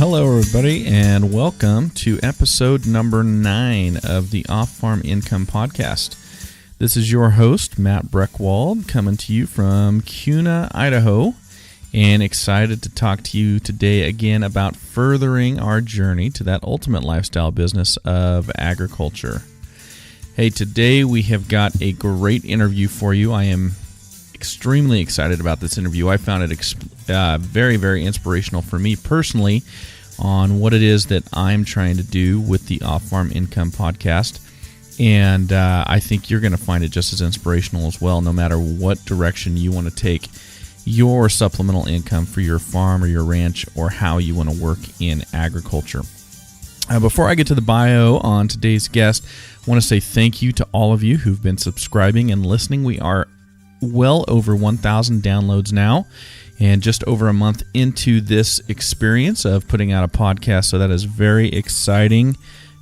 Hello, everybody, and welcome to episode number 9 of the Off-Farm Income Podcast. This is your host, Matt Breckwald, coming to you from Kuna, Idaho, and excited to talk to you today again about furthering our journey to that ultimate lifestyle business of agriculture. Hey, today we have got a great interview for you. I am extremely excited about this interview. I found it very, very inspirational for me personally on what it is that I'm trying to do with the Off-Farm Income Podcast. And I think you're going to find it just as inspirational as well, no matter what direction you want to take your supplemental income for your farm or your ranch, or how you want to work in agriculture. Before I get to the bio on today's guest, I want to say thank you to all of you who've been subscribing and listening. We are well over 1,000 downloads now, and just over a month into this experience of putting out a podcast, so that is very exciting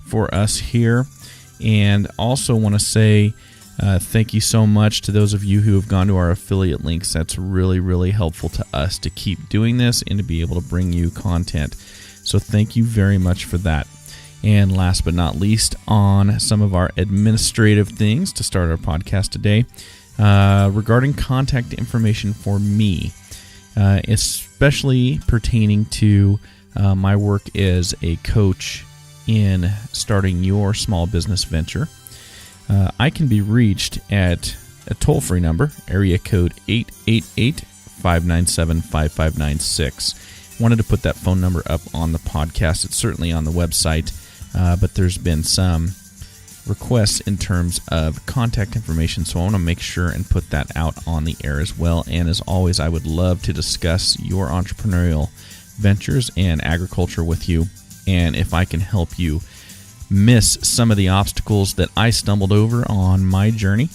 for us here. And also want to say thank you so much to those of you who have gone to our affiliate links. That's really, really helpful to us to keep doing this and to be able to bring you content. So thank you very much for that. And last but not least, on some of our administrative things to start our podcast today, regarding contact information for me, especially pertaining to my work as a coach in starting your small business venture. I can be reached at a toll-free number, area code 888-597-5596. Wanted to put that phone number up on the podcast. It's certainly on the website, but there's been some requests in terms of contact information, so I want to make sure and put that out on the air as well. And as always, I would love to discuss your entrepreneurial ventures and agriculture with you, and if I can help you miss some of the obstacles that I stumbled over on my journey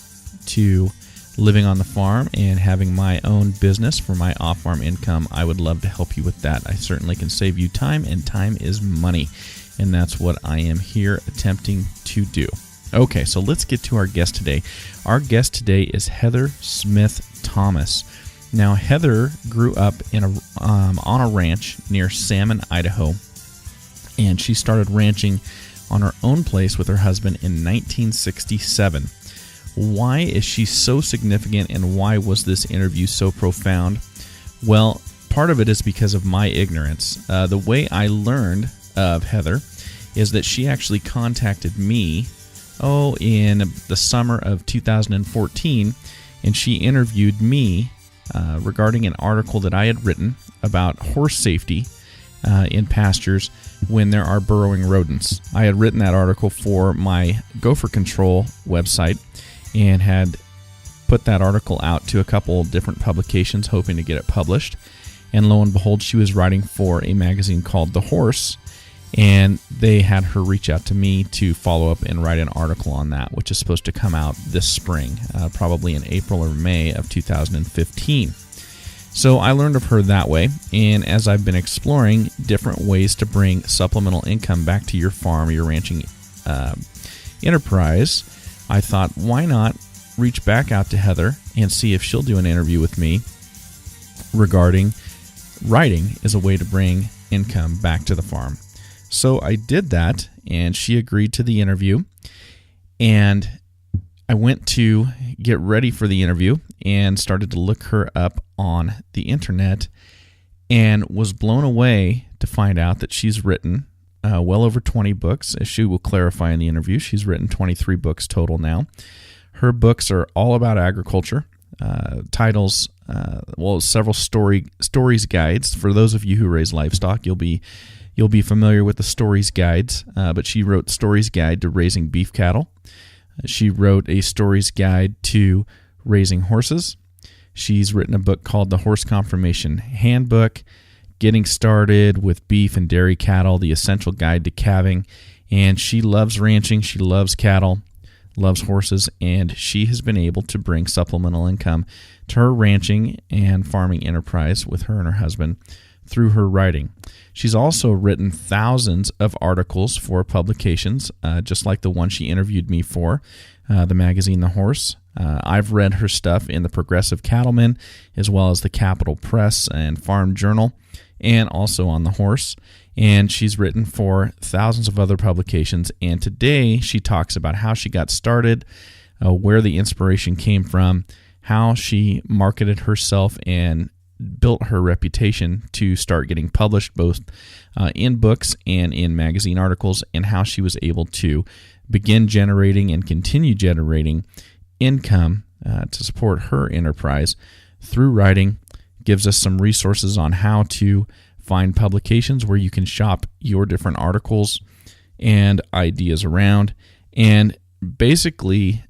to living on the farm and having my own business for my off-farm income, I would love to help you with that. I certainly can save you time, and time is money, and that's what I am here attempting to do. Okay, so let's get to our guest today. Our guest today is Heather Smith Thomas. Now, Heather grew up on a ranch near Salmon, Idaho, and she started ranching on her own place with her husband in 1967. Why is she so significant, and why was this interview so profound? Well, part of it is because of my ignorance. The way I learned of Heather is that she actually contacted me in the summer of 2014, and she interviewed me regarding an article that I had written about horse safety in pastures when there are burrowing rodents. I had written that article for my gopher control website and had put that article out to a couple different publications hoping to get it published. And lo and behold, she was writing for a magazine called The Horse, and they had her reach out to me to follow up and write an article on that, which is supposed to come out this spring, probably in April or May of 2015. So I learned of her that way, and as I've been exploring different ways to bring supplemental income back to your farm or your ranching enterprise, I thought, why not reach back out to Heather and see if she'll do an interview with me regarding writing as a way to bring income back to the farm. So I did that, and she agreed to the interview, and I went to get ready for the interview and started to look her up on the internet, and was blown away to find out that she's written well over 20 books. As she will clarify in the interview, she's written 23 books total now. Her books are all about agriculture. Titles, several stories guides. For those of you who raise livestock, you'll be familiar with the stories guides, but she wrote Stories Guide to Raising Beef Cattle. She wrote a stories guide to raising horses. She's written a book called The Horse Conformation Handbook, Getting Started with Beef and Dairy Cattle, The Essential Guide to Calving. And she loves ranching, she loves cattle, loves horses, and she has been able to bring supplemental income to her ranching and farming enterprise with her and her husband through her writing. She's also written thousands of articles for publications, just like the one she interviewed me for, the magazine The Horse. I've read her stuff in the Progressive Cattleman, as well as the Capital Press and Farm Journal, and also on the horse. And she's written for thousands of other publications. And today she talks about how she got started, where the inspiration came from, how she marketed herself and built her reputation to start getting published both in books and in magazine articles, and how she was able to begin generating and continue generating income to support her enterprise through writing. Gives us some resources on how to find publications where you can shop your different articles and ideas around, and basically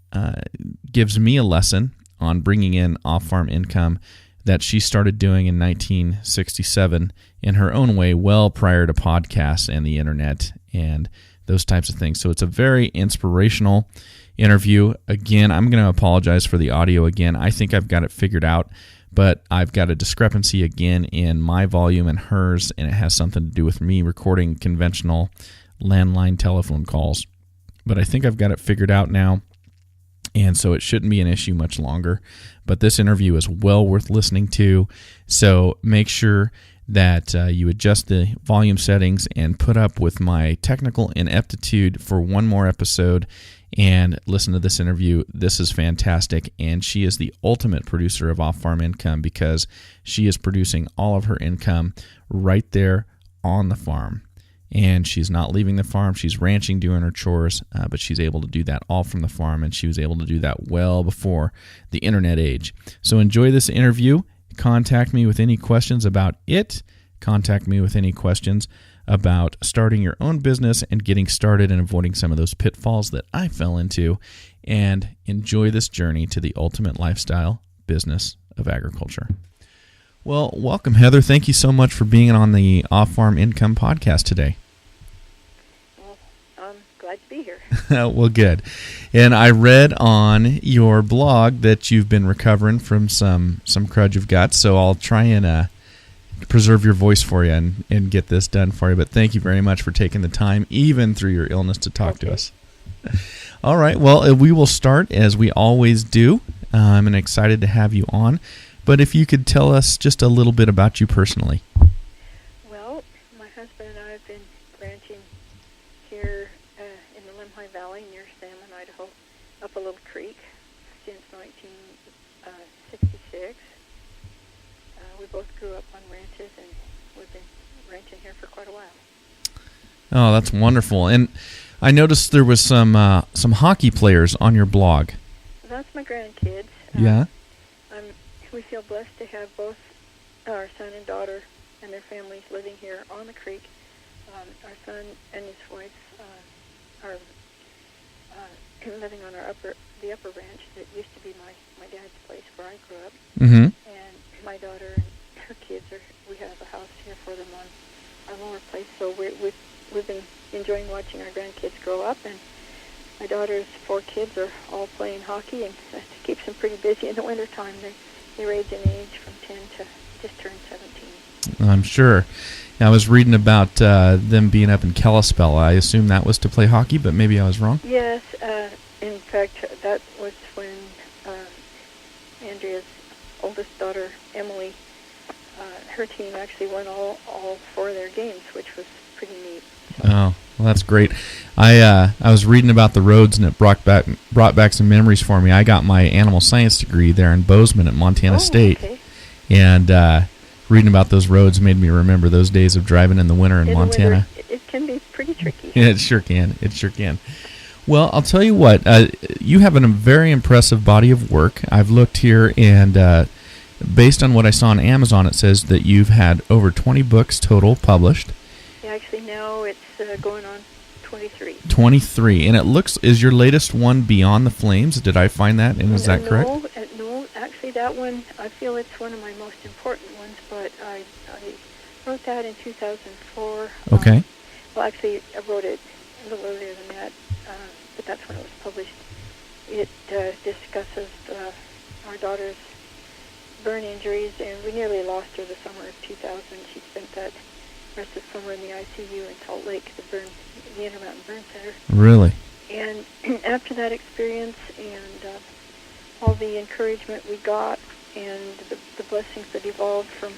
gives me a lesson on bringing in off-farm income that she started doing in 1967 in her own way, well prior to podcasts and the internet and those types of things. So it's a very inspirational interview. Again, I'm going to apologize for the audio again. I think I've got it figured out, but I've got a discrepancy again in my volume and hers, and it has something to do with me recording conventional landline telephone calls. But I think I've got it figured out now, and so it shouldn't be an issue much longer. But this interview is well worth listening to, so make sure that you adjust the volume settings and put up with my technical ineptitude for one more episode and listen to this interview. This is fantastic, and she is the ultimate producer of off-farm income because she is producing all of her income right there on the farm. And she's not leaving the farm. She's ranching, doing her chores, but she's able to do that all from the farm, and she was able to do that well before the internet age. So enjoy this interview. Contact me with any questions about it. Contact me with any questions about starting your own business and getting started and avoiding some of those pitfalls that I fell into, and enjoy this journey to the ultimate lifestyle business of agriculture. Well, welcome, Heather. Thank you so much for being on the Off-Farm Income podcast today. Well, I'm glad to be here. Well, good. And I read on your blog that you've been recovering from some crud you've got, so I'll try and preserve your voice for you and get this done for you. But thank you very much for taking the time, even through your illness, to talk to us. All right. Well, we will start as we always do. I'm excited to have you on. But if you could tell us just a little bit about you personally. Well, my husband and I have been ranching here in the Lemhi Valley near Salmon, Idaho, up a little creek since 1966. We both grew up on ranches, and we've been ranching here for quite a while. Oh, that's wonderful. And I noticed there was some hockey players on your blog. That's my grandkids. Yeah. We feel blessed to have both our son and daughter and their families living here on the creek. Our son and his wife are living on the upper ranch that used to be my dad's place where I grew up. Mm-hmm. And my daughter and her kids we have a house here for them on our lower place. So we've been enjoying watching our grandkids grow up, and my daughter's 4 kids are all playing hockey, and that keeps them pretty busy in the wintertime. They range in age from 10 to just turned 17. I'm sure. I was reading about them being up in Kalispell. I assume that was to play hockey, but maybe I was wrong. Yes. In fact, that was when Andrea's oldest daughter, Emily, her team actually won all 4 of their games, which was pretty neat. So. Oh, well, that's great. I was reading about the roads, and it brought back some memories for me. I got my animal science degree there in Bozeman at Montana State, okay. And reading about those roads made me remember those days of driving in the winter in Montana. Winter, it can be pretty tricky. Yeah, it sure can. It sure can. Well, I'll tell you what. You have a very impressive body of work. I've looked here, and based on what I saw on Amazon, it says that you've had over 20 books total published. Yeah, actually, now it's going on 23. 23. And it looks, is your latest one Beyond the Flames? Did I find that? And is that correct? No, actually, that one, I feel it's one of my most important ones, but I wrote that in 2004. Okay. Well, actually, I wrote it a little earlier than that, but that's when it was published. It discusses our daughter's burn injuries, and we nearly lost her the summer of 2000. She spent that rest of the summer in the ICU in Salt Lake, the Intermountain Burn Center. Really? And after that experience and all the encouragement we got and the blessings that evolved from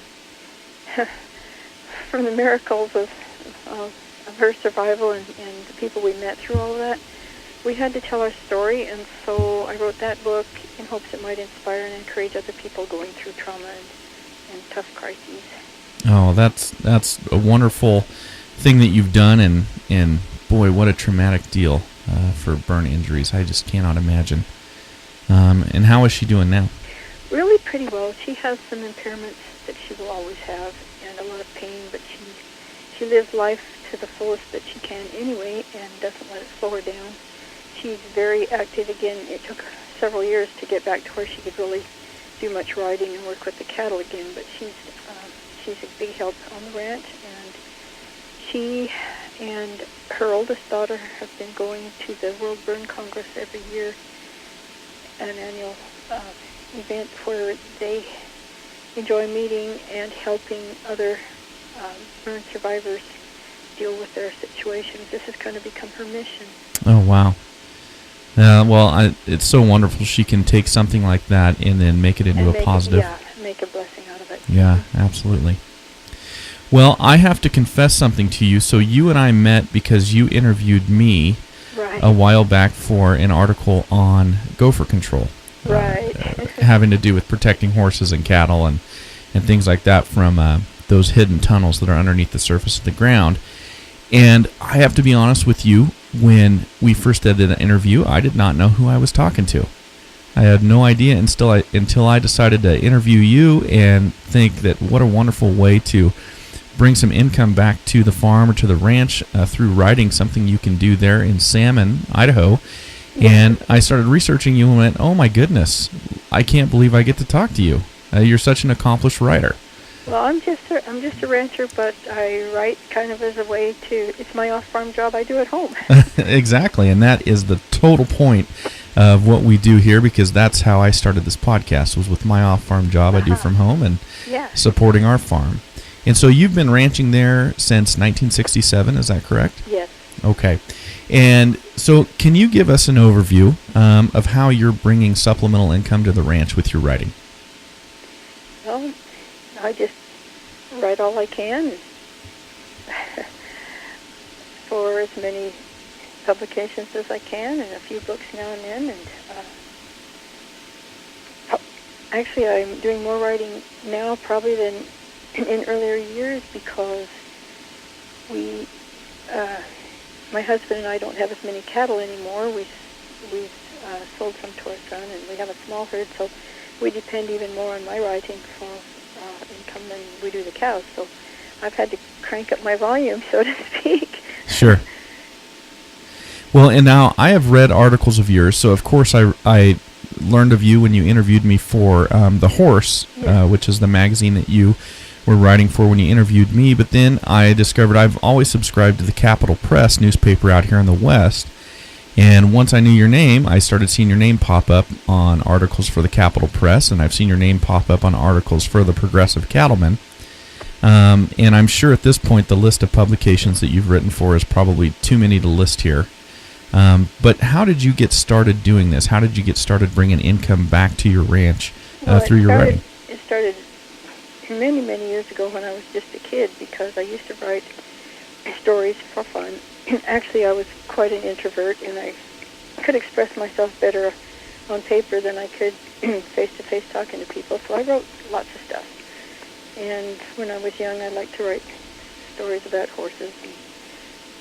from the miracles of her survival and the people we met through all of that, we had to tell our story, and so I wrote that book in hopes it might inspire and encourage other people going through trauma and tough crises. Oh, that's a wonderful thing that you've done, and boy, what a traumatic deal for burn injuries. I just cannot imagine. And how is she doing now? Really pretty well. She has some impairments that she will always have, and a lot of pain, but she lives life to the fullest that she can anyway, and doesn't let it slow her down. She's very active again. It took several years to get back to where she could really do much riding and work with the cattle again, but she's a big help on the ranch, and she and her oldest daughter have been going to the World Burn Congress every year, an annual event where they enjoy meeting and helping other burn survivors deal with their situations. This has kind of become her mission. Oh, wow. It's so wonderful she can take something like that and then make it into a positive. Make a blessing out of it. Yeah, absolutely. Well, I have to confess something to you. So you and I met because you interviewed me a while back for an article on gopher control. Right. Having to do with protecting horses and cattle and things like that from those hidden tunnels that are underneath the surface of the ground. And I have to be honest with you, when we first did the interview, I did not know who I was talking to. I had no idea until I decided to interview you and think that what a wonderful way to bring some income back to the farm or to the ranch through writing, something you can do there in Salmon, Idaho. And I started researching you and went, oh my goodness, I can't believe I get to talk to you. You're such an accomplished writer. Well, I'm just a rancher, but I write kind of as a way to, it's my off-farm job I do at home. Exactly, and that is the total point of what we do here, because that's how I started this podcast, was with my off-farm job I do from home and supporting our farm. And so you've been ranching there since 1967, is that correct? Yes. Okay. And so can you give us an overview of how you're bringing supplemental income to the ranch with your writing? Well, I just write all I can for as many publications as I can, and a few books now and then. And actually, I'm doing more writing now probably than in earlier years, because my husband and I don't have as many cattle anymore. We've sold some to our son, and we have a small herd, so we depend even more on my writing for income than we do the cows. So I've had to crank up my volume, so to speak. Sure. Well, and now I have read articles of yours, so of course I learned of you when you interviewed me for The Horse, which is the magazine that you were writing for when you interviewed me. But then I discovered I've always subscribed to the Capital Press newspaper out here in the West. And once I knew your name, I started seeing your name pop up on articles for the Capital Press, and I've seen your name pop up on articles for the Progressive Cattleman. And I'm sure at this point the list of publications that you've written for is probably too many to list here. But how did you get started doing this? How did you get started bringing income back to your ranch through your writing? It started many, many years ago when I was just a kid, because I used to write stories for fun. Actually, I was quite an introvert, and I could express myself better on paper than I could face-to-face talking to people, so I wrote lots of stuff. And when I was young, I liked to write stories about horses, and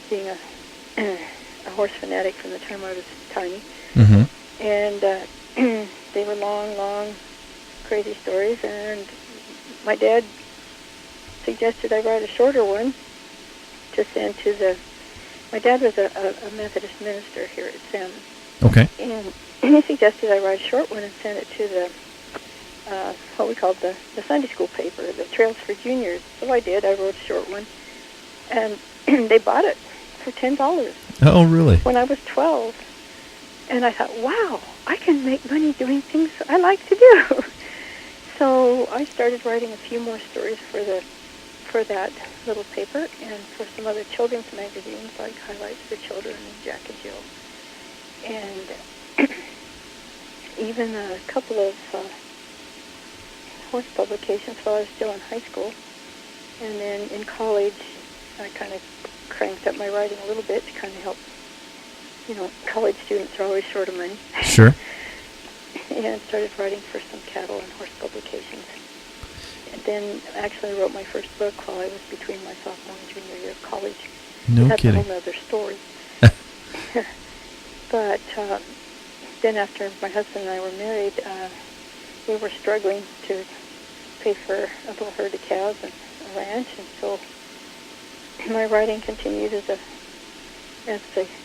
being a horse fanatic from the time I was tiny. Mm-hmm. And they were long, crazy stories, and my dad suggested I write a shorter one to send to the... My dad was a Methodist minister here at Salmon. Okay. And he suggested I write a short one and send it to the, what we called the Sunday school paper, the Trails for Juniors. So I did. I wrote a short one. And they bought it for $10. Oh, really? When I was 12. And I thought, wow, I can make money doing things I like to do. So I started writing a few more stories for that little paper, and for some other children's magazines like Highlights for Children and Jack and Jill, and even a couple of horse publications while I was still in high school. And then in college, I kind of cranked up my writing a little bit to kind of help. College students are always short of money. Sure. And started writing for some cattle and horse publications. And then actually wrote my first book while I was between my sophomore and junior year of college. No That's kidding. a whole other story. But then after my husband and I were married, we were struggling to pay for a little herd of cows and a ranch, and so my writing continued as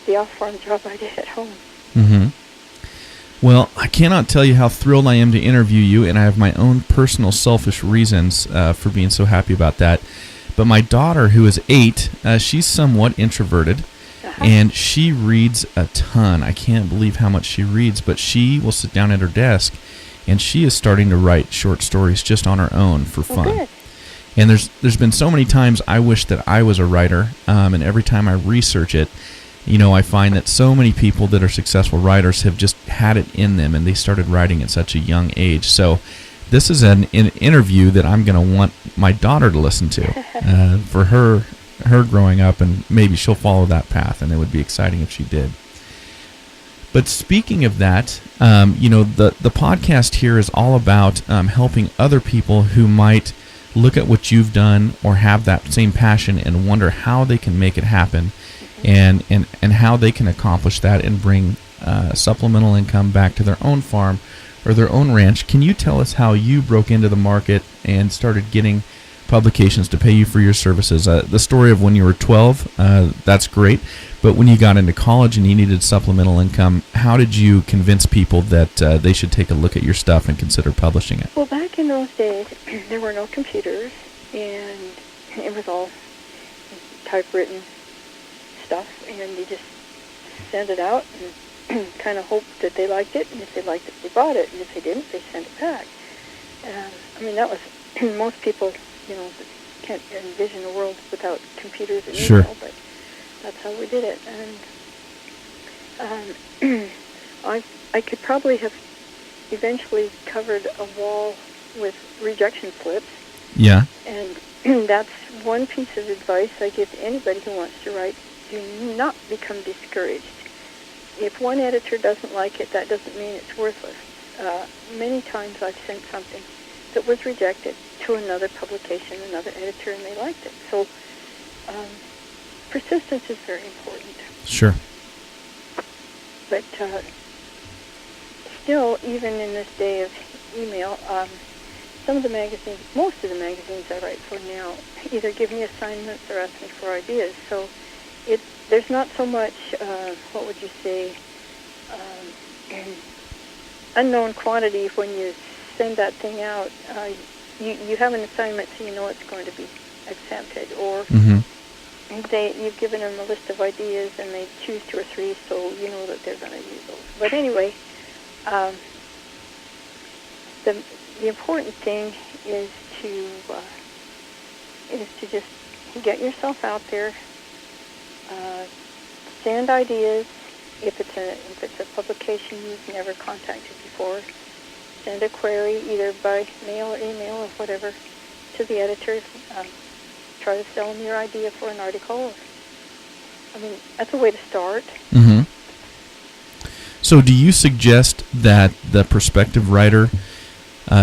the off-farm job I did at home. Mm-hmm. Well, I cannot tell you how thrilled I am to interview you, and I have my own personal selfish reasons for being so happy about that. But my daughter, who is 8, she's somewhat introverted, and she reads a ton. I can't believe how much she reads, but she will sit down at her desk, and she is starting to write short stories just on her own for fun. Good. And there's been so many times I wish that I was a writer, and every time I research it, I find that so many people that are successful writers have just had it in them, and they started writing at such a young age. So this is an interview that I'm going to want my daughter to listen to for her growing up, and maybe she'll follow that path, and it would be exciting if she did. But speaking of that, the podcast here is all about helping other people who might look at what you've done or have that same passion and wonder how they can make it happen, and how they can accomplish that and bring supplemental income back to their own farm or their own ranch. Can you tell us how you broke into the market and started getting publications to pay you for your services? The story of when you were 12, that's great, but when you got into college and you needed supplemental income, how did you convince people that they should take a look at your stuff and consider publishing it? Well, back in those days, there were no computers, and it was all typewritten stuff, and you just send it out and kind of hope that they liked it, and if they liked it, they bought it, and if they didn't, they sent it back. That was most people, can't envision a world without computers and email, but that's how we did it. And I could probably have eventually covered a wall with rejection slips. Yeah. And that's one piece of advice I give to anybody who wants to write. Do not become discouraged. If one editor doesn't like it, that doesn't mean it's worthless. Many times I've sent something that was rejected to another publication, another editor, and they liked it. So persistence is very important. Sure. But still, even in this day of email, some of the magazines, most of the magazines I write for now, either give me assignments or ask me for ideas. So there's not so much, what would you say, unknown quantity when you send that thing out. You have an assignment, so you know it's going to be accepted, or you've given them a list of ideas and they choose 2 or 3, so you know that they're going to use those. But anyway, the important thing is to just get yourself out there, send ideas. If it's a publication you've never contacted before, send a query either by mail or email or whatever to the editors. Try to sell them your idea for an article. That's a way to start. Mm-hmm. So do you suggest that the prospective writer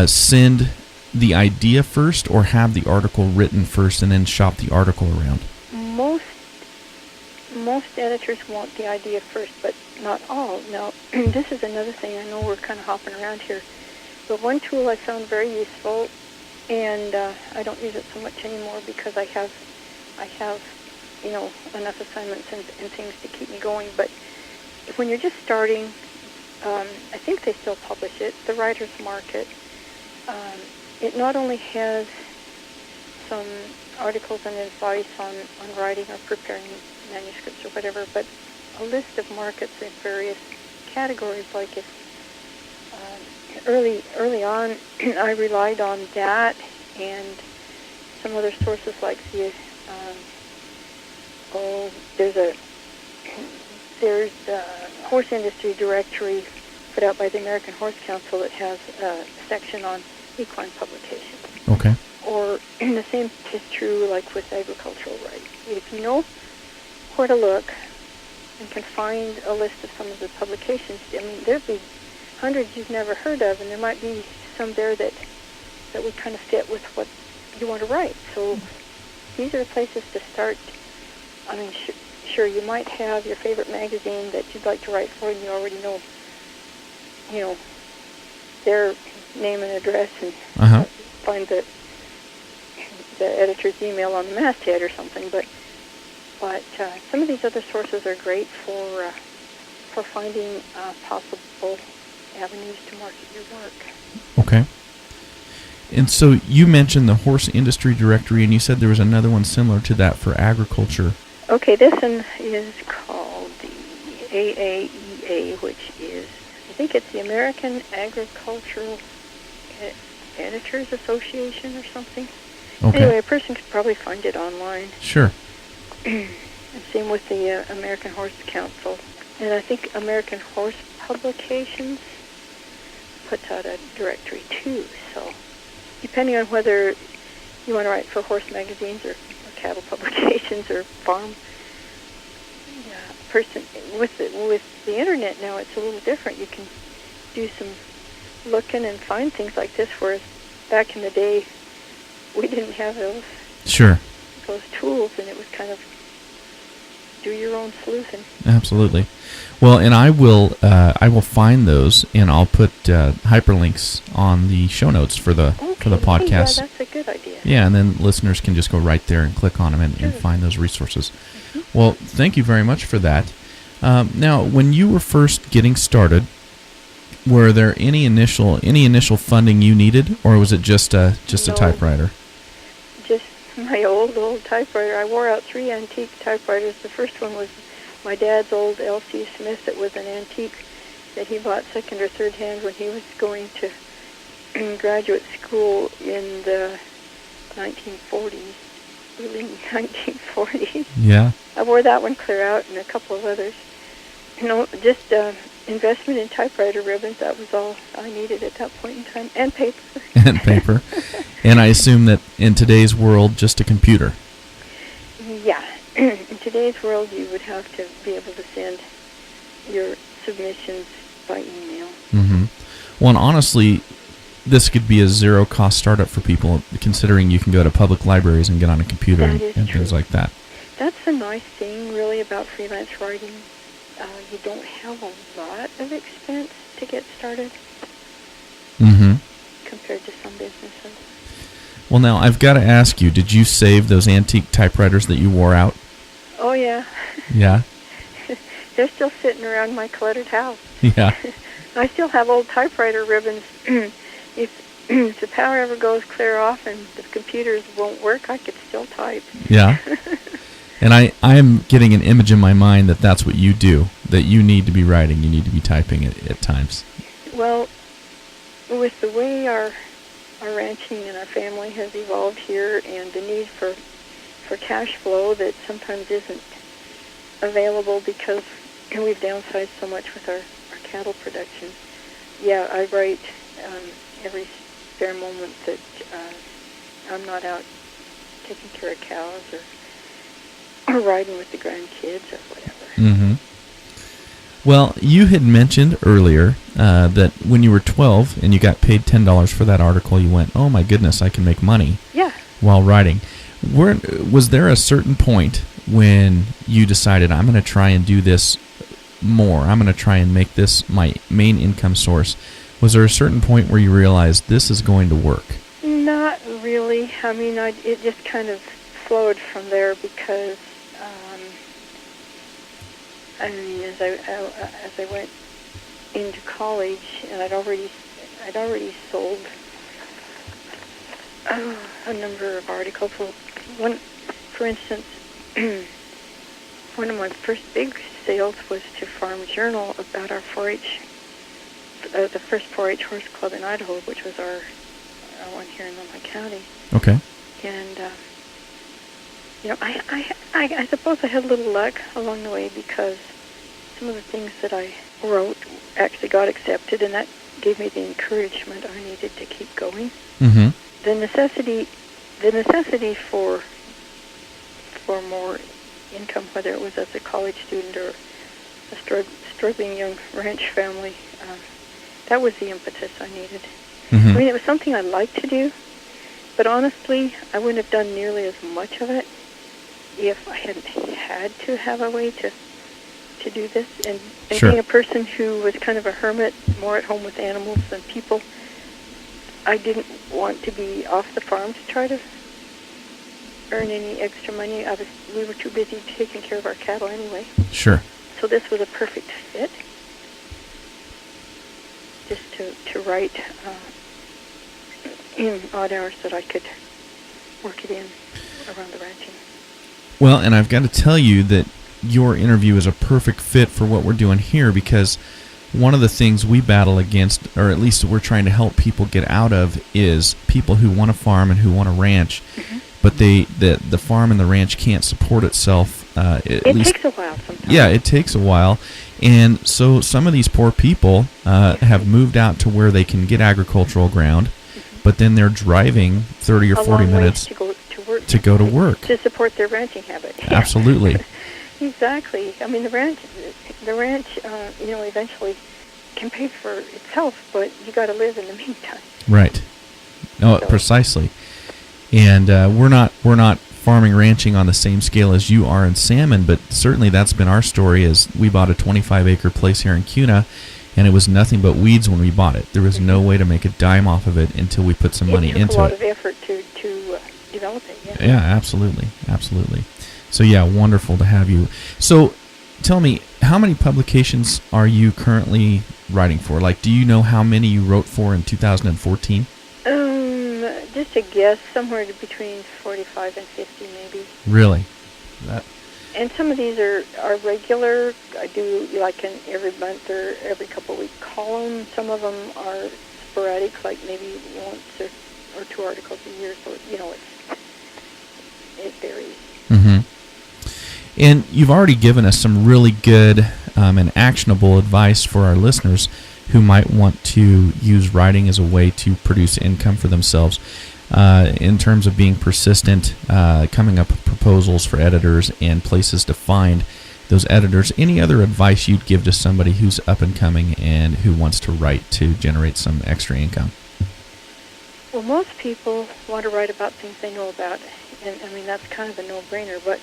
send the idea first, or have the article written first and then shop the article around? Most editors want the idea first, but not all. Now, this is another thing. I know we're kind of hopping around here, but one tool I found very useful, and I don't use it so much anymore because I have enough assignments and things to keep me going. But when you're just starting, I think they still publish it, the Writer's Market. It not only has some articles and advice on writing or preparing manuscripts or whatever, but a list of markets in various categories. Like if early on, I relied on that and some other sources like there's a horse industry directory put out by the American Horse Council that has a section on equine publications. Okay. or the same is true like with agricultural writing. If you know where to look and can find a list of some of the publications, I mean, there'd be hundreds you've never heard of, and there might be some there that would kind of fit with what you want to write. So these are the places to start. I mean, sure, you might have your favorite magazine that you'd like to write for, and you already know, their name and address, and find the editor's email on the masthead or something. But some of these other sources are great for finding possible avenues to market your work. Okay. And so you mentioned the horse industry directory, and you said there was another one similar to that for agriculture. Okay, this one is called the AAEA, which is, I think it's the American Agricultural Editors Association or something. Okay. Anyway, a person could probably find it online. Sure. And same with the American Horse Council. And I think American Horse Publications puts out a directory too. So depending on whether you want to write for horse magazines or cattle publications or farm person, with the internet now it's a little different. You can do some looking and find things like this, whereas back in the day we didn't have those tools, and it was kind of do your own sleuthing. Absolutely. Well, and I will find those, and I'll put hyperlinks on the show notes for the podcast. Yeah, that's a good idea. Yeah, and then listeners can just go right there and click on them and find those resources. Mm-hmm. Well, thank you very much for that. Now, when you were first getting started, were there any initial funding you needed, or was it just a typewriter? Just my old typewriter. I wore out 3 antique typewriters. The first one was my dad's old L.C. Smith. It was an antique that he bought second or third hand when he was going to graduate school in the 1940s, early 1940s. Yeah. I wore that one clear out, and a couple of others. Just investment in typewriter ribbons. That was all I needed at that point in time, and paper. And paper. And I assume that in today's world, just a computer. Yeah. In today's world, you would have to be able to send your submissions by email. Mm-hmm. Well, and honestly, this could be a zero-cost startup for people, considering you can go to public libraries and get on a computer and things like that. That's the nice thing, really, about freelance writing. You don't have a lot of expense to get started compared to some businesses. Well, now, I've got to ask you, did you save those antique typewriters that you wore out? Oh, yeah. Yeah? They're still sitting around my cluttered house. Yeah. I still have old typewriter ribbons. If the power ever goes clear off and the computers won't work, I could still type. Yeah. And I'm getting an image in my mind that that's what you do, that you need to be writing, you need to be typing at times. Well, with the way our ranching and our family has evolved here, and the need for cash flow that sometimes isn't available because we've downsized so much with our cattle production, yeah, I write every spare moment that I'm not out taking care of cows or riding with the grandkids or whatever. Mm-hmm. Well, you had mentioned earlier that when you were 12 and you got paid $10 for that article, you went, oh my goodness, I can make money while writing. Was there a certain point when you decided, I'm going to try and do this more, I'm going to try and make this my main income source? Was there a certain point where you realized this is going to work? Not really. I mean, it just kind of flowed from there because as I went into college, and I'd already sold a number of articles. Well, for instance, one of my first big sales was to Farm Journal about our 4-H, the first 4-H horse club in Idaho, which was our one here in Illinois County. Okay. And I suppose I had a little luck along the way because some of the things that I wrote actually got accepted, and that gave me the encouragement I needed to keep going. Mm-hmm. The necessity the necessity for more income, whether it was as a college student or a struggling young ranch family, that was the impetus I needed. Mm-hmm. I mean, it was something I liked to do, but honestly, I wouldn't have done nearly as much of it if I hadn't had to have a way to do this. And Sure. Being a person who was kind of a hermit, more at home with animals than people, I didn't want to be off the farm to try to earn any extra money. We were too busy taking care of our cattle anyway. Sure. So this was a perfect fit, just to write in odd hours that I could work it in around the ranching. Well, and I've got to tell you that your interview is a perfect fit for what we're doing here, because one of the things we battle against, or at least we're trying to help people get out of, is people who want to farm and who want to ranch, mm-hmm. but the farm and the ranch can't support itself. It takes a while sometimes. Yeah, it takes a while. And so some of these poor people have moved out to where they can get agricultural ground, mm-hmm. but then they're driving 30 or 40 minutes to go to work. To support their ranching habit. Absolutely. Exactly. I mean, the ranch, eventually can pay for itself, but you got to live in the meantime. Right. No, so. Precisely. And we're not farming, ranching on the same scale as you are in Salmon, but certainly that's been our story. Is we bought a 25-acre place here in Kuna, and it was nothing but weeds when we bought it. There was mm-hmm. no way to make a dime off of it until we put some money into it. It took a lot of effort to develop it. Yeah. Yeah, absolutely. So yeah, wonderful to have you. So tell me, how many publications are you currently writing for? Like, do you know how many you wrote for in 2014? Just a guess, somewhere between 45 and 50 maybe. Really? And some of these are regular. I do like an every month or every couple of week column. Some of them are sporadic, like maybe once or 2 articles a year. So, it varies. Mm-hmm. And you've already given us some really good and actionable advice for our listeners who might want to use writing as a way to produce income for themselves, in terms of being persistent, coming up with proposals for editors and places to find those editors. Any other advice you'd give to somebody who's up and coming and who wants to write to generate some extra income? Well, most people want to write about things they know about, and I mean that's kind of a no-brainer, but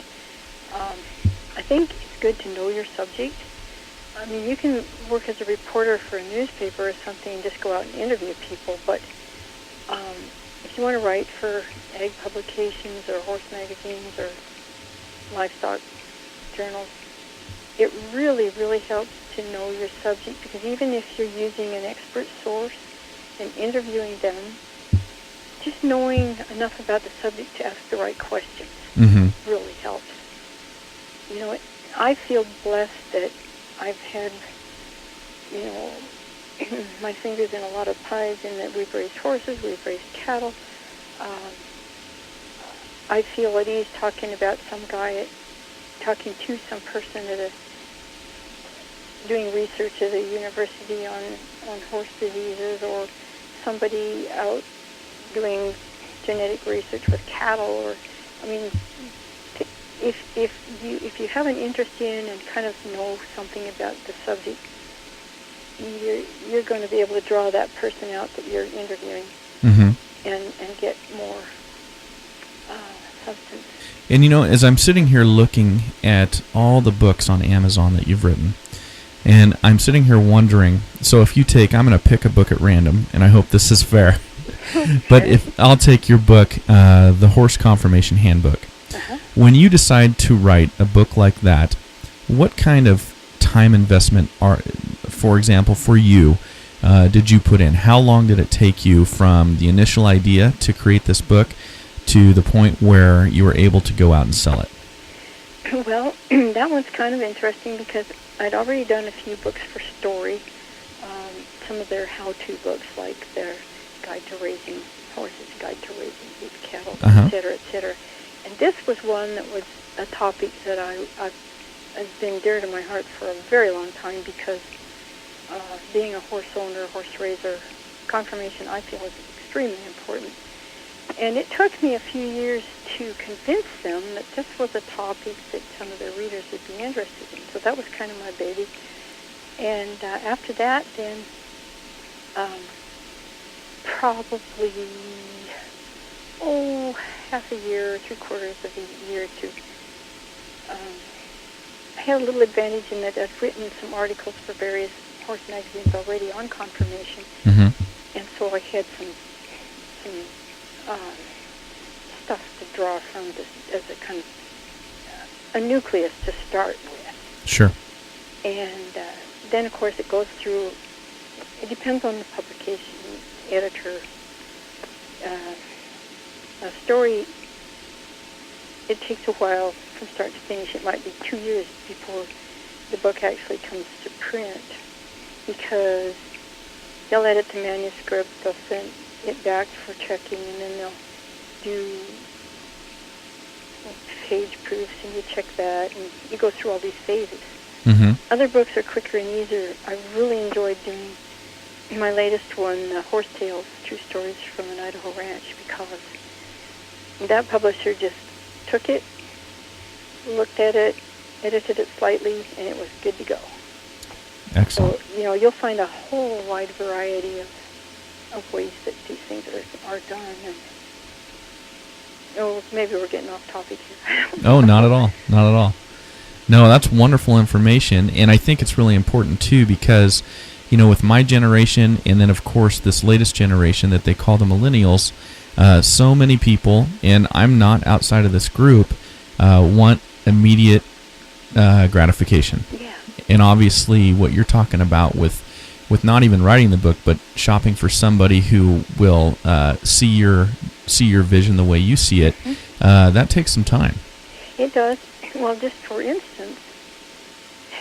I think it's good to know your subject. I mean, you can work as a reporter for a newspaper or something and just go out and interview people, but if you want to write for ag publications or horse magazines or livestock journals, it really, really helps to know your subject, because even if you're using an expert source and interviewing them, just knowing enough about the subject to ask the right questions mm-hmm. really helps. I feel blessed that I've had, my fingers in a lot of pies, in that we've raised horses, we've raised cattle. I feel at ease talking to some person doing research at a university on horse diseases, or somebody out doing genetic research with cattle, if you have an interest in and kind of know something about the subject, you're going to be able to draw that person out that you're interviewing, mm-hmm. and get more substance. And as I'm sitting here looking at all the books on Amazon that you've written, and I'm sitting here wondering, so if you I'm going to pick a book at random, and I hope this is fair, but if I'll take your book, The Horse Conformation Handbook. Uh-huh. When you decide to write a book like that, what kind of time investment, for example, for you, did you put in? How long did it take you from the initial idea to create this book to the point where you were able to go out and sell it? Well, that one's kind of interesting because I'd already done a few books for Story, some of their how-to books, like their Guide to Raising Horses, Guide to Raising Beef Cattle, uh-huh. et cetera, et cetera. And this was one that was a topic that has been dear to my heart for a very long time, because being a horse owner, horse raiser, conformation, I feel, is extremely important. And it took me a few years to convince them that this was a topic that some of their readers would be interested in. So that was kind of my baby. And after that, then probably, half a year, three-quarters of a year to, I had a little advantage in that I've written some articles for various horse magazines already on conformation. Mm-hmm. And so I had some stuff to draw from as a kind of a nucleus to start with. Sure. And then, of course, it goes through, it depends on the publication editor. A story, it takes a while from start to finish. It might be 2 years before the book actually comes to print, because they'll edit the manuscript, they'll send it back for checking, and then they'll do page proofs, and you check that, and you go through all these phases. Mm-hmm. Other books are quicker and easier. I really enjoyed doing my latest one, Horse Tales, True Stories from an Idaho Ranch, because that publisher just took it, looked at it, edited it slightly, and it was good to go. Excellent. So, you'll find a whole wide variety of ways that these things are done. And, maybe we're getting off topic here. Oh, not at all. Not at all. No, that's wonderful information, and I think it's really important, too, because, with my generation, and then, of course, this latest generation that they call the millennials, so many people, and I'm not outside of this group, want immediate gratification. Yeah. And obviously what you're talking about with not even writing the book, but shopping for somebody who will see your vision the way you see it, that takes some time. It does. Well, just for instance,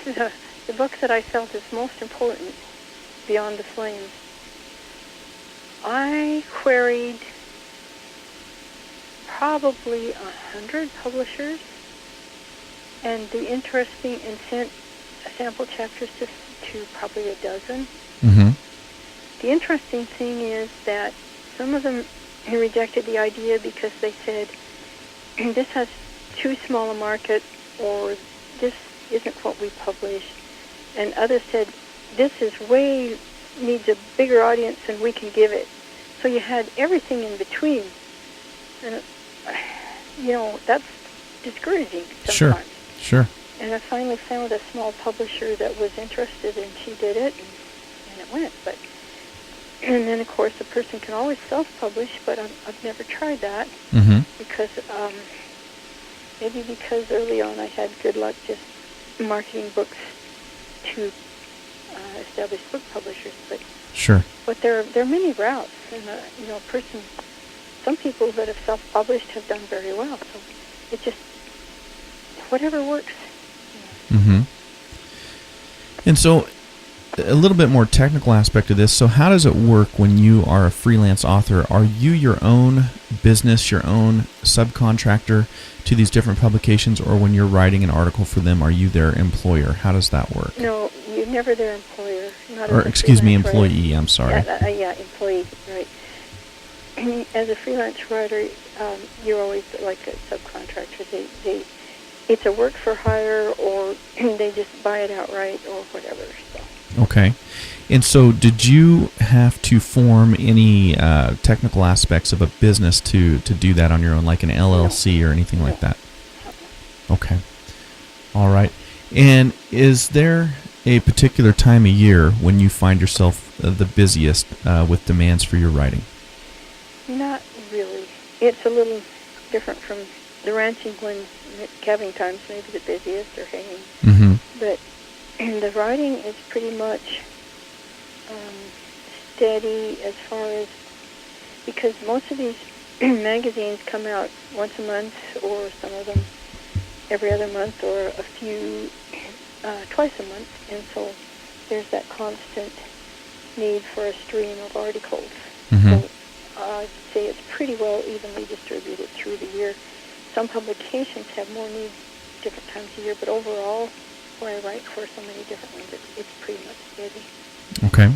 the book that I felt is most important, Beyond the Flames, I queried probably 100 publishers, and sent sample chapters to probably a dozen. Mm-hmm. The interesting thing is that some of them rejected the idea because they said, this has too small a market, or this isn't what we publish. And others said, this needs a bigger audience than we can give it. So you had everything in between. And, that's discouraging sometimes. Sure. And I finally found a small publisher that was interested, and she did it, and it went. And then, of course, a person can always self-publish, but I've never tried that. Mm-hmm. Because because early on I had good luck just marketing books to established book publishers. But sure. But there are many routes, and some people that have self-published have done very well. So it just whatever works. Mm-hmm. And so, a little bit more technical aspect of this. So how does it work when you are a freelance author? Are you your own business, your own subcontractor to these different publications, or when you're writing an article for them, are you their employer? How does that work? No, you're never their employer. Employee, writer. I'm sorry. Yeah, employee, right. As a freelance writer, you're always like a subcontractor. It's a work for hire, or they just buy it outright, or whatever. So. Okay. And so did you have to form any technical aspects of a business to do that on your own, like an LLC or anything like that? Okay. All right. And is there a particular time of year when you find yourself the busiest with demands for your writing? Not really. It's a little different from the ranching, when calving time's maybe the busiest, or hanging. Mm-hmm. But the writing is pretty much steady as far as, because most of these magazines come out once a month, or some of them every other month, or a few twice a month, and so there's that constant need for a stream of articles. Mm-hmm. So I'd say it's pretty well evenly distributed through the year. Some publications have more needs different times of year, but overall, where I write for so many different ones, it's pretty much steady. Okay.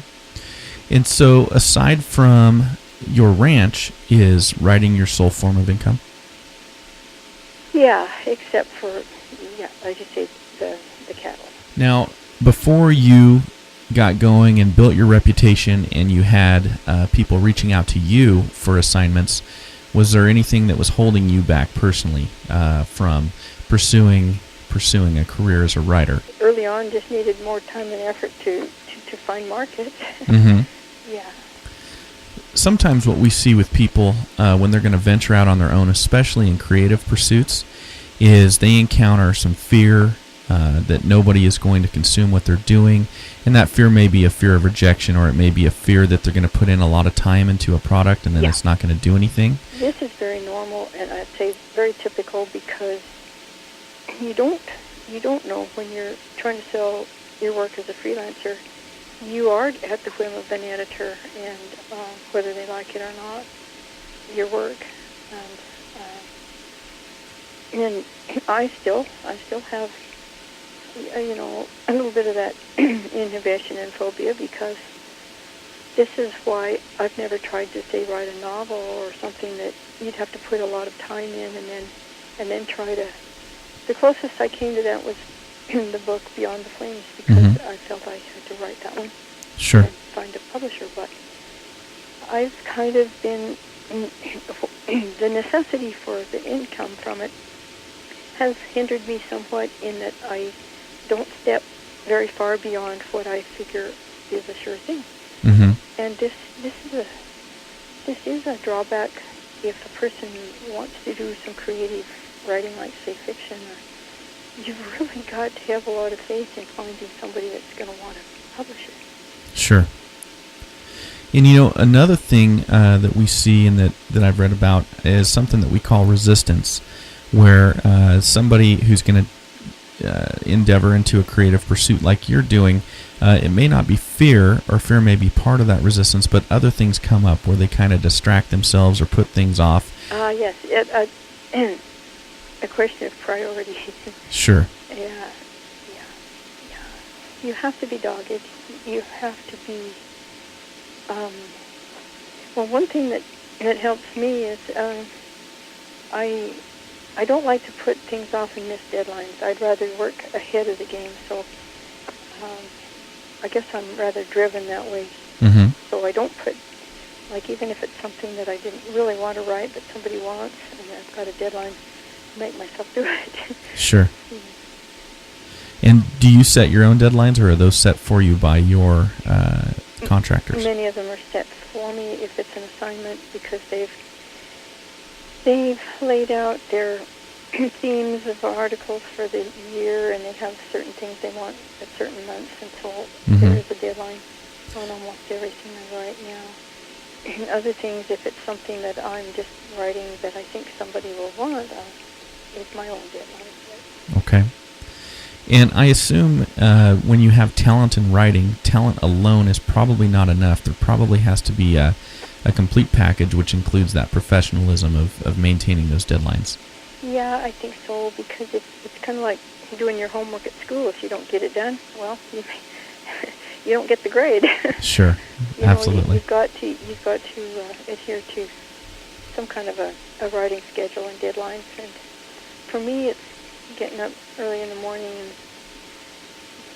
And so, aside from your ranch is writing your sole form of income? Yeah, except for, as you say, the cattle. Now, before you got going and built your reputation and you had people reaching out to you for assignments, was there anything that was holding you back personally from pursuing a career as a writer? Early on, just needed more time and effort to find markets. Mm-hmm. Yeah. Sometimes what we see with people when they're going to venture out on their own, especially in creative pursuits, is they encounter some fear that nobody is going to consume what they're doing, and that fear may be a fear of rejection, or it may be a fear that they're going to put in a lot of time into a product and then it's not going to do anything. This is very normal, and I'd say very typical, because you don't know when you're trying to sell your work as a freelancer. You are at the whim of an editor, and whether they like it or not, your work. And I still have, a little bit of that inhibition and phobia, because this is why I've never tried to, say, write a novel or something that you'd have to put a lot of time in and then try to. The closest I came to that was the book Beyond the Flames, because I felt I had to write that one. Sure. And find a publisher, but I've kind of been the necessity for the income from it has hindered me somewhat, in that I don't step very far beyond what I figure is a sure thing. Mm-hmm. And this is a drawback if a person wants to do some creative writing, like, say, fiction. You've really got to have a lot of faith in finding somebody that's going to want to publish it. Sure. And another thing that we see and that I've read about is something that we call resistance, where somebody who's going to endeavor into a creative pursuit like you're doing, it may not be fear, or fear may be part of that resistance, but other things come up where they kind of distract themselves or put things off. Yes. A question of priority. Sure. Yeah. You have to be dogged. You have to be. One thing that helps me is I don't like to put things off and miss deadlines. I'd rather work ahead of the game. So I guess I'm rather driven that way. Mm-hmm. So I don't put, like, even if it's something that I didn't really want to write but somebody wants and I've got a deadline, make myself do it. Sure. And do you set your own deadlines, or are those set for you by your contractors? Many of them are set for me if it's an assignment, because they've laid out their themes of articles for the year, and they have certain things they want at certain months, and so there is a deadline on almost everything I write now. And other things, if it's something that I'm just writing that I think somebody will want, it's my own deadline. Okay. And I assume when you have talent in writing, talent alone is probably not enough. There probably has to be a complete package, which includes that professionalism of maintaining those deadlines. Yeah, I think so, because it's kind of like doing your homework at school. If you don't get it done, well, you don't get the grade. Sure, absolutely. You've got to adhere to some kind of a writing schedule and deadlines. And for me, it's getting up early in the morning and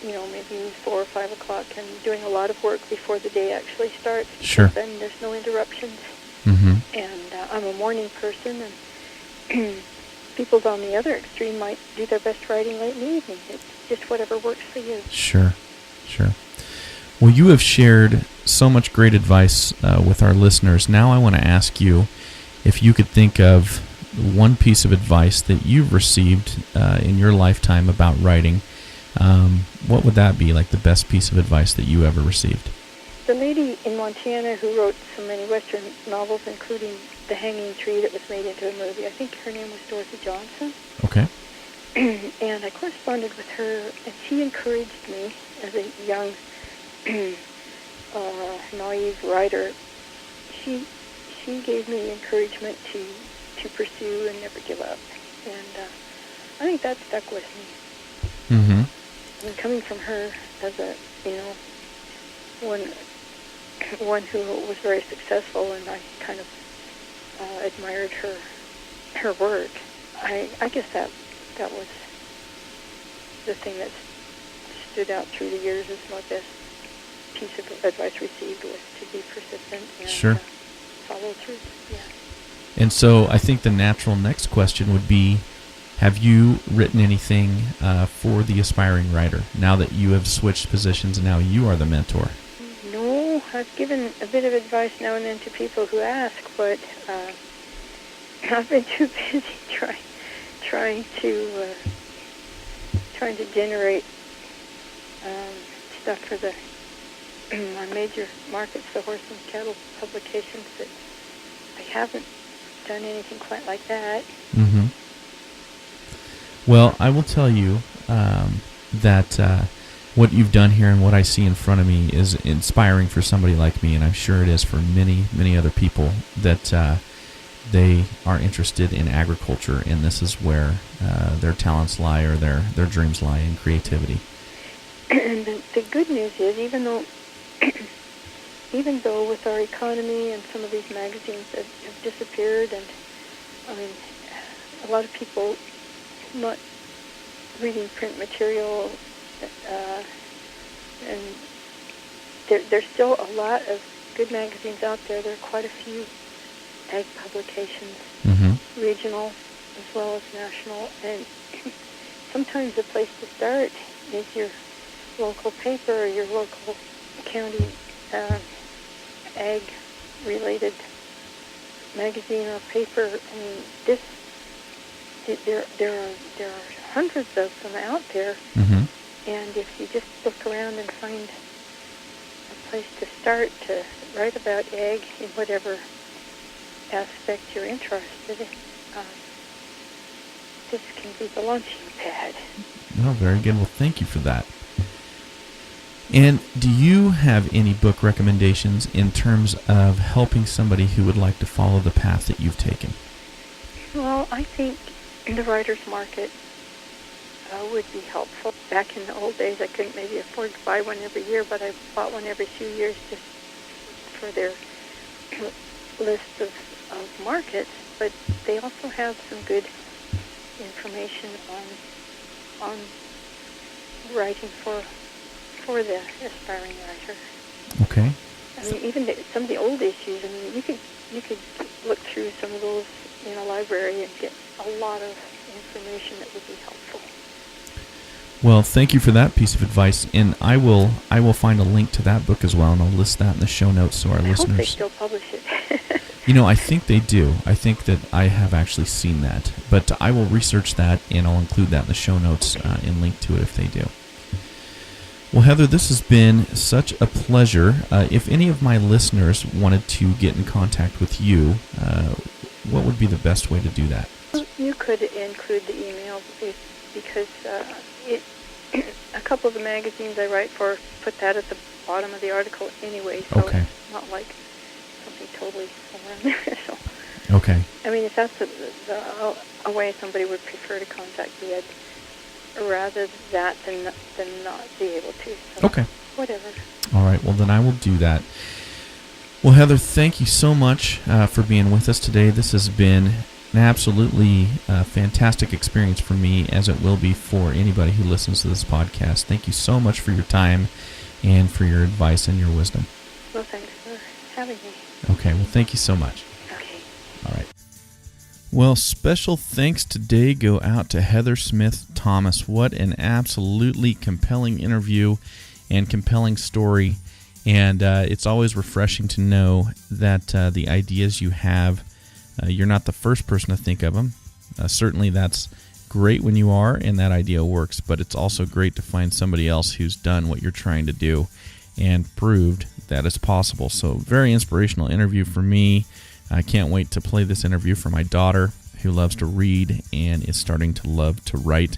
maybe 4 or 5 o'clock, and doing a lot of work before the day actually starts. Sure. Then there's no interruptions. Mm-hmm. And I'm a morning person, and people on the other extreme might do their best writing late in the evening. It's just whatever works for you. Sure. Well, you have shared so much great advice with our listeners. Now I want to ask you if you could think of one piece of advice that you've received in your lifetime about writing. What would that be, like the best piece of advice that you ever received? The lady in Montana who wrote so many Western novels, including The Hanging Tree that was made into a movie, I think her name was Dorothy Johnson. Okay. And I corresponded with her, and she encouraged me as a young, naive writer. She gave me encouragement to pursue and never give up. And I think that stuck with me. Mm-hmm. And coming from her as a, when one who was very successful, and I kind of admired her work. I guess that was the thing that stood out through the years as my best piece of advice received, was to be persistent and Sure. follow through. Yeah. And so I think the natural next question would be, have you written anything for the aspiring writer now that you have switched positions and now you are the mentor? No, I've given a bit of advice now and then to people who ask, but I've been too busy trying to generate stuff for my major markets, the horse and cattle publications, that I haven't done anything quite like that. Mm-hmm. Well, I will tell you that what you've done here and what I see in front of me is inspiring for somebody like me, and I'm sure it is for many, many other people, that they are interested in agriculture, and this is where their talents lie, or their dreams lie, in creativity. And the good news is, even though with our economy and some of these magazines that have disappeared, and I mean, a lot of people not reading print material, and there's still a lot of good magazines out there. There are quite a few ag publications, Mm-hmm. regional as well as national, and sometimes the place to start is your local paper or your local county ag-related magazine or paper. I mean, there are hundreds of them out there, Mm-hmm. and if you just look around and find a place to start to write about ag in whatever aspect you're interested in, this can be the launching pad. Oh, very good. Well, thank you for that. And do you have any book recommendations in terms of helping somebody who would like to follow the path that you've taken? Well, I think the writer's market would be helpful. Back in the old days, I couldn't maybe afford to buy one every year, but I bought one every few years just for their list of markets. But they also have some good information on writing for the aspiring writer. Okay. I mean, even some of the old issues. I mean, you could look through some of those in a library and get a lot of information that would be helpful. Well, thank you for that piece of advice, and I will find a link to that book as well, and I'll list that in the show notes so our listeners. I hope they still publish it. I think they do. I think that I have actually seen that, but I will research that, and I'll include that in the show notes and link to it if they do. Well, Heather, this has been such a pleasure. If any of my listeners wanted to get in contact with you, what would be the best way to do that? You could include the email because a couple of the magazines I write for put that at the bottom of the article anyway, so Okay. It's not like something totally foreign. So, Okay. I mean, if that's a way somebody would prefer to contact me, I'd rather that than not be able to. So Okay. Whatever. All right. Well, then I will do that. Well, Heather, thank you so much for being with us today. This has been an absolutely fantastic experience for me, as it will be for anybody who listens to this podcast. Thank you so much for your time and for your advice and your wisdom. Well, thanks for having me. Okay. Well, thank you so much. Okay. All right. Well, special thanks today go out to Heather Smith Thomas. What an absolutely compelling interview and compelling story. And it's always refreshing to know that the ideas you have, you're not the first person to think of them. Certainly that's great when you are and that idea works, but it's also great to find somebody else who's done what you're trying to do and proved that it's possible. So very inspirational interview for me. I can't wait to play this interview for my daughter, who loves to read and is starting to love to write.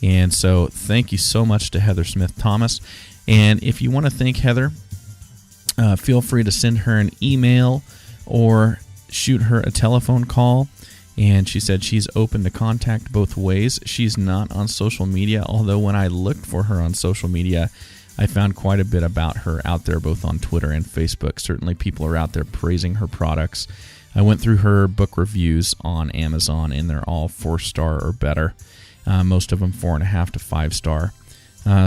And so thank you so much to Heather Smith Thomas. And if you want to thank Heather, feel free to send her an email or shoot her a telephone call. And she said she's open to contact both ways. She's not on social media, although when I looked for her on social media, I found quite a bit about her out there, both on Twitter and Facebook. Certainly people are out there praising her products. I went through her book reviews on Amazon, and they're all 4-star or better. Most of them 4.5 to 5-star.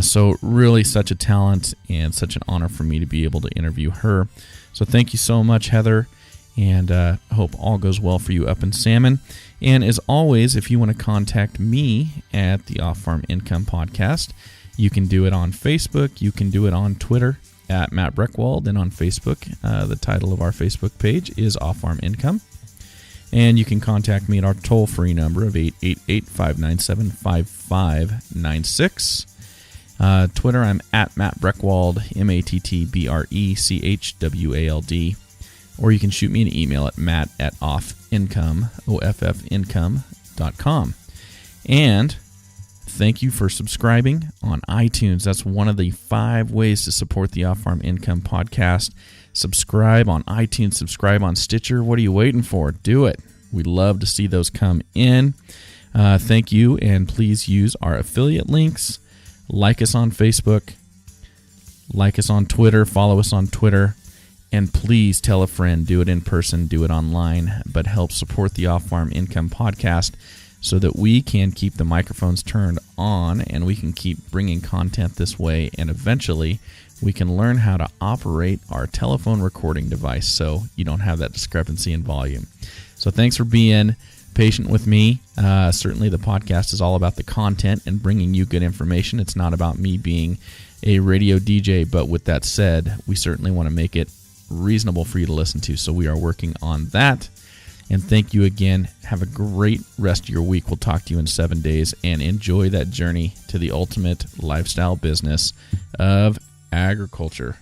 So really such a talent and such an honor for me to be able to interview her. So thank you so much, Heather, and I hope all goes well for you up in Salmon. And as always, if you want to contact me at the Off Farm Income Podcast, you can do it on Facebook. You can do it on Twitter at Matt Breckwald, and on Facebook, the title of our Facebook page is Off Farm Income. And you can contact me at our toll-free number of 888-597-5596. Twitter, I'm at Matt Breckwald, MattBreckwald. Or you can shoot me an email at matt@offincome.com. And thank you for subscribing on iTunes. That's one of the 5 ways to support the Off Farm Income Podcast. Subscribe on iTunes, subscribe on Stitcher. What are you waiting for? Do it. We love to see those come in. Thank you, and please use our affiliate links. Like us on Facebook, like us on Twitter, follow us on Twitter, and please tell a friend. Do it in person, do it online, but help support the Off Farm Income Podcast so that we can keep the microphones turned on and we can keep bringing content this way, and eventually we can learn how to operate our telephone recording device so you don't have that discrepancy in volume. So thanks for being patient with me. Certainly the podcast is all about the content and bringing you good information. It's not about me being a radio DJ, but with that said, we certainly want to make it reasonable for you to listen to, so we are working on that. And thank you again. Have a great rest of your week. We'll talk to you in 7 days, and enjoy that journey to the ultimate lifestyle business of agriculture.